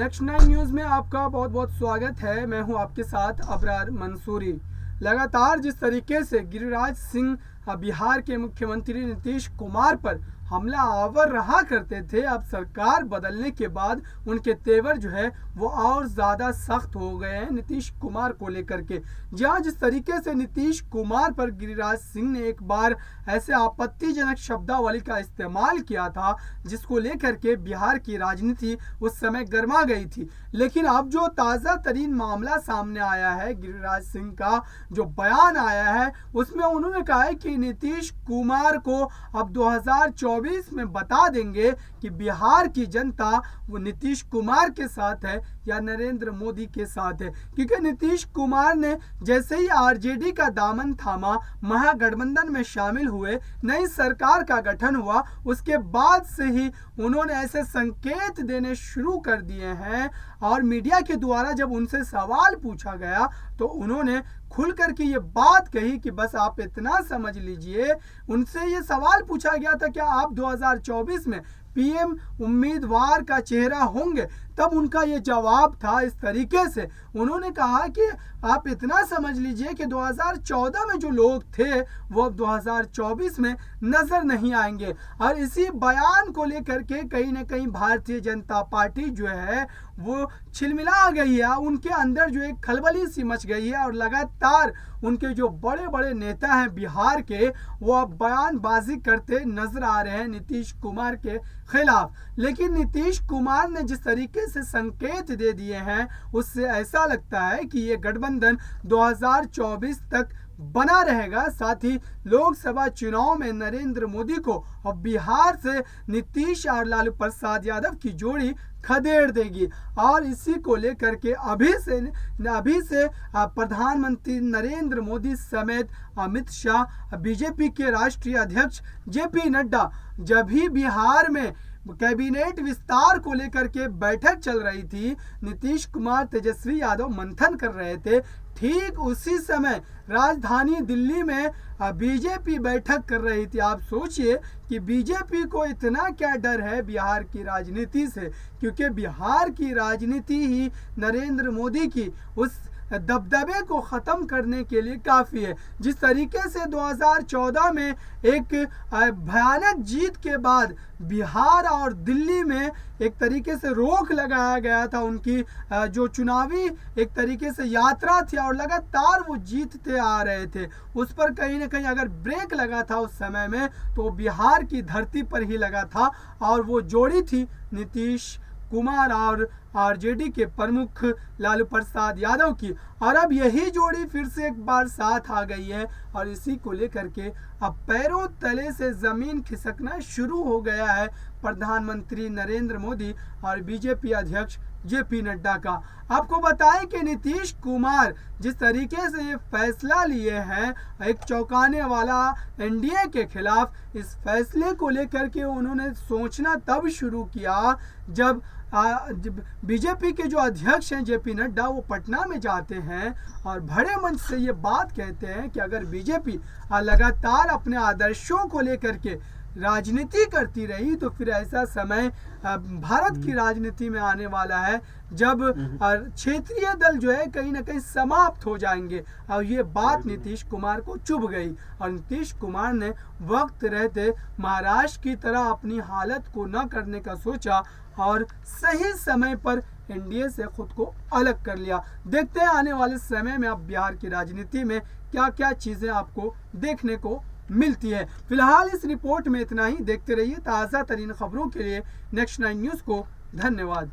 Next 9 news में आपका बहुत बहुत स्वागत है। मैं हूं आपके साथ अबरार मंसूरी। लगातार जिस तरीके से गिरिराज सिंह बिहार के मुख्यमंत्री नीतीश कुमार पर हमला आवर रहा करते थे, अब सरकार बदलने के बाद उनके तेवर जो है वो और ज़्यादा सख्त हो गए हैं नीतीश कुमार को लेकर के। जहाँ जिस तरीके से नीतीश कुमार पर गिरिराज सिंह ने एक बार ऐसे आपत्तिजनक शब्दावली का इस्तेमाल किया था जिसको लेकर के बिहार की राजनीति उस समय गर्मा गई थी, लेकिन अब जो ताज़ा तरीन मामला सामने आया है, गिरिराज सिंह का जो बयान आया है उसमें उन्होंने कहा है कि नीतीश कुमार को अब 2024 में बता देंगे कि बिहार की जनता वो नीतीश कुमार के साथ है या नरेंद्र मोदी के साथ है। क्योंकि नीतीश कुमार ने जैसे ही आरजेडी का दामन थामा, महागठबंधन में शामिल हुए, नई सरकार का गठन हुआ, उसके बाद से ही उन्होंने ऐसे संकेत देने शुरू कर दिए हैं। और मीडिया के द्वारा जब उनसे सवाल पूछा गया तो उन्होंने खुल करके ये बात कही कि बस आप इतना समझ लीजिए। उनसे ये सवाल पूछा गया था क्या आप 2024 में पीएम उम्मीदवार का चेहरा होंगे, तब उनका ये जवाब था इस तरीके से। उन्होंने कहा कि आप इतना समझ लीजिए कि 2014 में जो लोग थे वो अब 2024 में नजर नहीं आएंगे। और इसी बयान को लेकर के कहीं ना कहीं भारतीय जनता पार्टी जो है वो छिलमिला गई है, उनके अंदर जो एक खलबली सी मच गई है और लगातार उनके जो बड़े बड़े नेता हैं बिहार के वो अब बयानबाजी करते नजर आ रहे हैं नीतीश कुमार के खिलाफ। लेकिन नीतीश कुमार ने जिस तरीके से संकेत दे दिए हैं उससे ऐसा लगता है कि ये गठबंधन 2024 तक बना रहेगा। साथ ही लोकसभा चुनाव में नरेंद्र मोदी को और बिहार से नीतीश और लालू प्रसाद यादव की जोड़ी खदेड़ देगी। और इसी को लेकर के अभी से प्रधानमंत्री नरेंद्र मोदी समेत अमित शाह, बीजेपी के राष्ट्रीय अध्यक्ष जेपी नड्डा जब भी बिहार में कैबिनेट विस्तार को लेकर के बैठक चल रही थी, नीतीश कुमार तेजस्वी यादव मंथन कर रहे थे, ठीक उसी समय राजधानी दिल्ली में बीजेपी बैठक कर रही थी। आप सोचिए कि बीजेपी को इतना क्या डर है बिहार की राजनीति से, क्योंकि बिहार की राजनीति ही नरेंद्र मोदी की उस दबदबे को ख़त्म करने के लिए काफ़ी है। जिस तरीके से 2014 में एक भयानक जीत के बाद बिहार और दिल्ली में एक तरीके से रोक लगाया गया था, उनकी जो चुनावी एक तरीके से यात्रा थी और लगातार वो जीतते आ रहे थे, उस पर कहीं ना कहीं अगर ब्रेक लगा था उस समय में तो बिहार की धरती पर ही लगा था। और वो जोड़ी थी नीतीश कुमार और आरजेडी के प्रमुख लालू प्रसाद यादव की। और अब यही जोड़ी फिर से एक बार साथ आ गई है और इसी को लेकर के अब पैरों तले से जमीन खिसकना शुरू हो गया है प्रधानमंत्री नरेंद्र मोदी और बीजेपी अध्यक्ष जेपी नड्डा का। आपको बताएं कि नीतीश कुमार जिस तरीके से ये फैसला लिए हैं एक चौंकाने वाला एनडीए के खिलाफ, इस फैसले को लेकर के उन्होंने सोचना तब शुरू किया जब बीजेपी के जो अध्यक्ष हैं जेपी नड्डा वो पटना में जाते हैं और बड़े मंच से ये बात कहते हैं कि अगर बीजेपी लगातार अपने आदर्शों को लेकर के राजनीति करती रही तो फिर ऐसा समय भारत की राजनीति में आने वाला है जब क्षेत्रीय दल जो है कहीं ना कहीं समाप्त हो जाएंगे। और ये बात नीतीश कुमार को चुभ गई और नीतीश कुमार ने वक्त रहते महाराष्ट्र की तरह अपनी हालत को न करने का सोचा और सही समय पर एनडीए से खुद को अलग कर लिया। देखते हैं आने वाले समय में अब बिहार की राजनीति में क्या क्या चीज़ें आपको देखने को मिलती है। फिलहाल इस रिपोर्ट में इतना ही। देखते रहिए ताज़ा तरीन खबरों के लिए नेक्स्ट 9 न्यूज़ को। धन्यवाद।